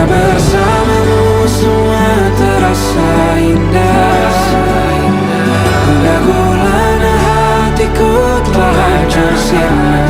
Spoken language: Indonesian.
bersamamu semua terasa indah. Pada bulan hatiku telah hancur siang.